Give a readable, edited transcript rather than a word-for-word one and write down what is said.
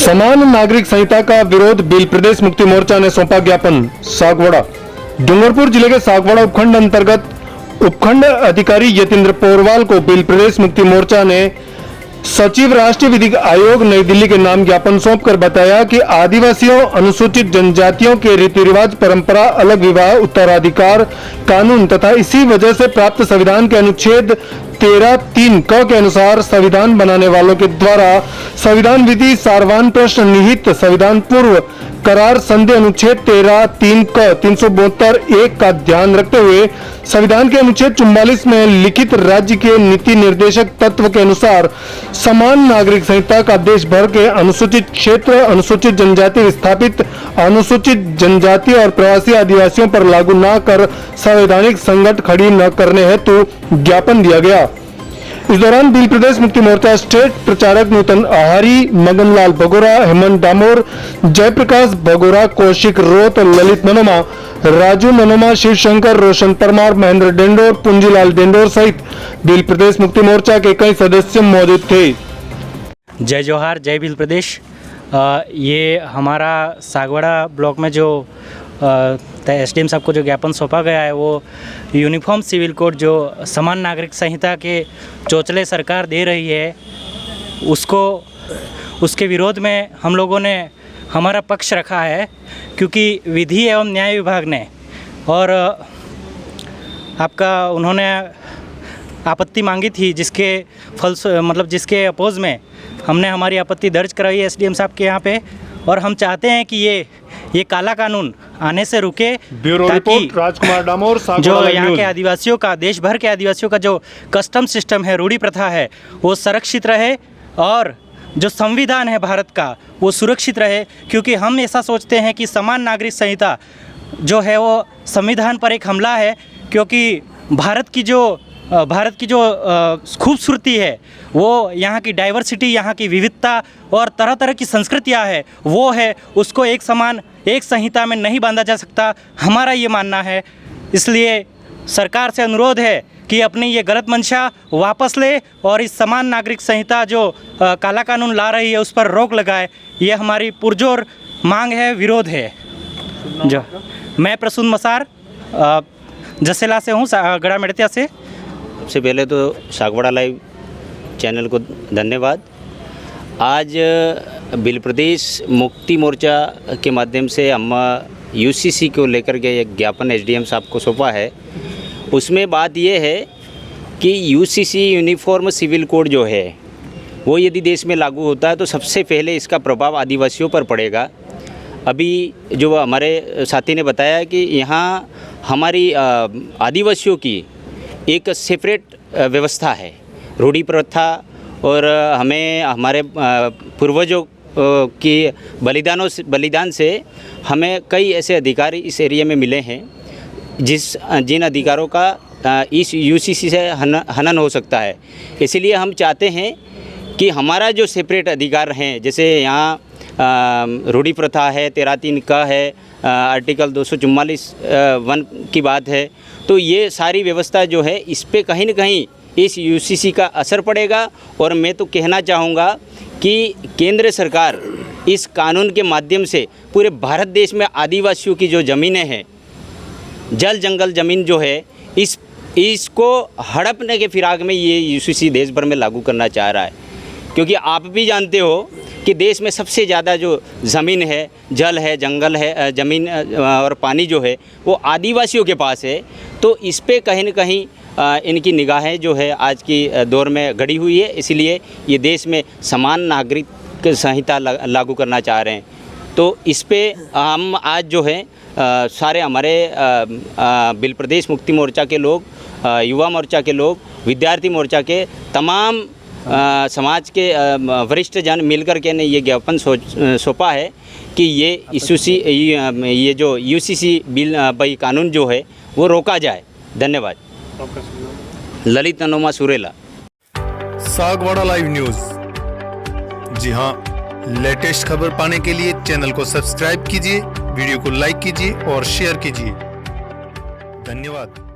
समान नागरिक संहिता का विरोध बिल प्रदेश मुक्ति मोर्चा ने सौंपा ज्ञापन। सागवाड़ा। डूंगरपुर जिले के सागवाड़ा उपखंड अंतर्गत उपखंड अधिकारी यतीन्द्र पोरवाल को बिल प्रदेश मुक्ति मोर्चा ने सचिव राष्ट्रीय विधिक आयोग नई दिल्ली के नाम ज्ञापन सौंपकर बताया कि आदिवासियों, अनुसूचित जनजातियों के रीति रिवाज, परंपरा, अलग विवाह, उत्तराधिकार कानून तथा इसी वजह से प्राप्त संविधान के अनुच्छेद 13(3) क के अनुसार संविधान बनाने वालों के द्वारा संविधान विधि सारवान प्रश्न निहित संविधान पूर्व करार संधि अनुच्छेद 13(3) क 372(1) का ध्यान रखते हुए संविधान के अनुच्छेद 44 में लिखित राज्य के नीति निर्देशक तत्व के अनुसार समान नागरिक संहिता का देश भर के अनुसूचित क्षेत्र, अनुसूचित जनजाति, विस्थापित अनुसूचित जनजाति और प्रवासी आदिवासियों पर लागू न कर संवैधानिक संकट खड़ी न करने हेतु ज्ञापन दिया गया। इस दौरान बिल प्रदेश मुक्ति मोर्चा स्टेट प्रचारक नूतन आहारी, मगनलाल भगोरा, हेमंत डामोर, जयप्रकाश भगोरा, कौशिक रोत, ललित मनोमा, राजू मनोमा, शिवशंकर, रोशन परमार, महेंद्र डेंडोर, पुंजीलाल डेंडोर सहित बिल प्रदेश मुक्ति मोर्चा के कई सदस्य मौजूद थे। जय जोहार, जय बिल प्रदेश। ये हमारा सागवाड़ा ब्लॉक में जो एसडीएम साहब को जो ज्ञापन सौंपा गया है वो यूनिफॉर्म सिविल कोड जो समान नागरिक संहिता के चोचले सरकार दे रही है उसके विरोध में हम लोगों ने हमारा पक्ष रखा है, क्योंकि विधि एवं न्याय विभाग ने और उन्होंने आपत्ति मांगी थी, जिसके अपोज में हमने हमारी आपत्ति दर्ज कराई है एसडीएम साहब के यहाँ पे। और हम चाहते हैं कि ये काला कानून आने से रुके, ताकि राजकुमार डामोर, जो यहाँ के आदिवासियों का, देश भर के आदिवासियों का जो कस्टम सिस्टम है, रूढ़ी प्रथा है, वो संरक्षित रहे और जो संविधान है भारत का वो सुरक्षित रहे। क्योंकि हम ऐसा सोचते हैं कि समान नागरिक संहिता जो है वो संविधान पर एक हमला है, क्योंकि भारत की जो खूबसूरती है, वो यहाँ की डाइवर्सिटी, यहाँ की विविधता और तरह तरह की संस्कृतियाँ है, वो है, उसको एक समान एक संहिता में नहीं बांधा जा सकता, हमारा ये मानना है। इसलिए सरकार से अनुरोध है कि अपनी ये गलत मंशा वापस ले और इस समान नागरिक संहिता जो काला कानून ला रही है उस पर रोक लगाए। ये हमारी पुरजोर मांग है, विरोध है। जो मैं प्रसून मसार जसेला से हूँ, गड़ा मेड़तिया से। सबसे पहले तो सागवाड़ा लाइव चैनल को धन्यवाद। आज बिल प्रदेश मुक्ति मोर्चा के माध्यम से हम यूसीसी को लेकर के एक ज्ञापन एसडीएम साहब को सौंपा है। उसमें बात यह है कि यूसीसी यूनिफॉर्म सिविल कोड जो है वो यदि देश में लागू होता है तो सबसे पहले इसका प्रभाव आदिवासियों पर पड़ेगा। अभी जो हमारे साथी ने बताया कि यहाँ हमारी आदिवासियों की एक सेपरेट व्यवस्था है, रूढ़ी प्रथा, और हमें हमारे पूर्वजों की बलिदान से हमें कई ऐसे अधिकार इस एरिया में मिले हैं जिन अधिकारों का इस यूसीसी से हनन हो सकता है। इसलिए हम चाहते हैं कि हमारा जो सेपरेट अधिकार हैं, जैसे यहाँ रूढ़ी प्रथा है, 13(3) का है, आर्टिकल 244(1) की बात है, तो ये सारी व्यवस्था जो है इस पे कहीं न कहीं इस यूसीसी का असर पड़ेगा। और मैं तो कहना चाहूँगा कि केंद्र सरकार इस कानून के माध्यम से पूरे भारत देश में आदिवासियों की जो ज़मीनें हैं, जल जंगल ज़मीन जो है, इसको हड़पने के फिराक में ये यूसीसी देश भर में लागू करना चाह रहा है। क्योंकि आप भी जानते हो कि देश में सबसे ज़्यादा जो ज़मीन है, जल है, जंगल है, ज़मीन और पानी जो है वो आदिवासियों के पास है। तो इस पे कहीं न कहीं इनकी निगाहें जो है आज की दौर में गड़ी हुई है। इसलिए ये देश में समान नागरिक संहिता लागू करना चाह रहे हैं। तो इस पे हम आज जो है सारे हमारे बिल प्रदेश मुक्ति मोर्चा के लोग, युवा मोर्चा के लोग, विद्यार्थी मोर्चा के तमाम समाज के वरिष्ठ जन मिलकर के ने ये ज्ञापन सौंपा है कि ये जो यूसीसी बिल कानून जो है वो रोका जाए। धन्यवाद। ललित मनोमा सुरेला, सागवाड़ा लाइव न्यूज। जी हाँ, लेटेस्ट खबर पाने के लिए चैनल को सब्सक्राइब कीजिए, वीडियो को लाइक कीजिए और शेयर कीजिए। धन्यवाद।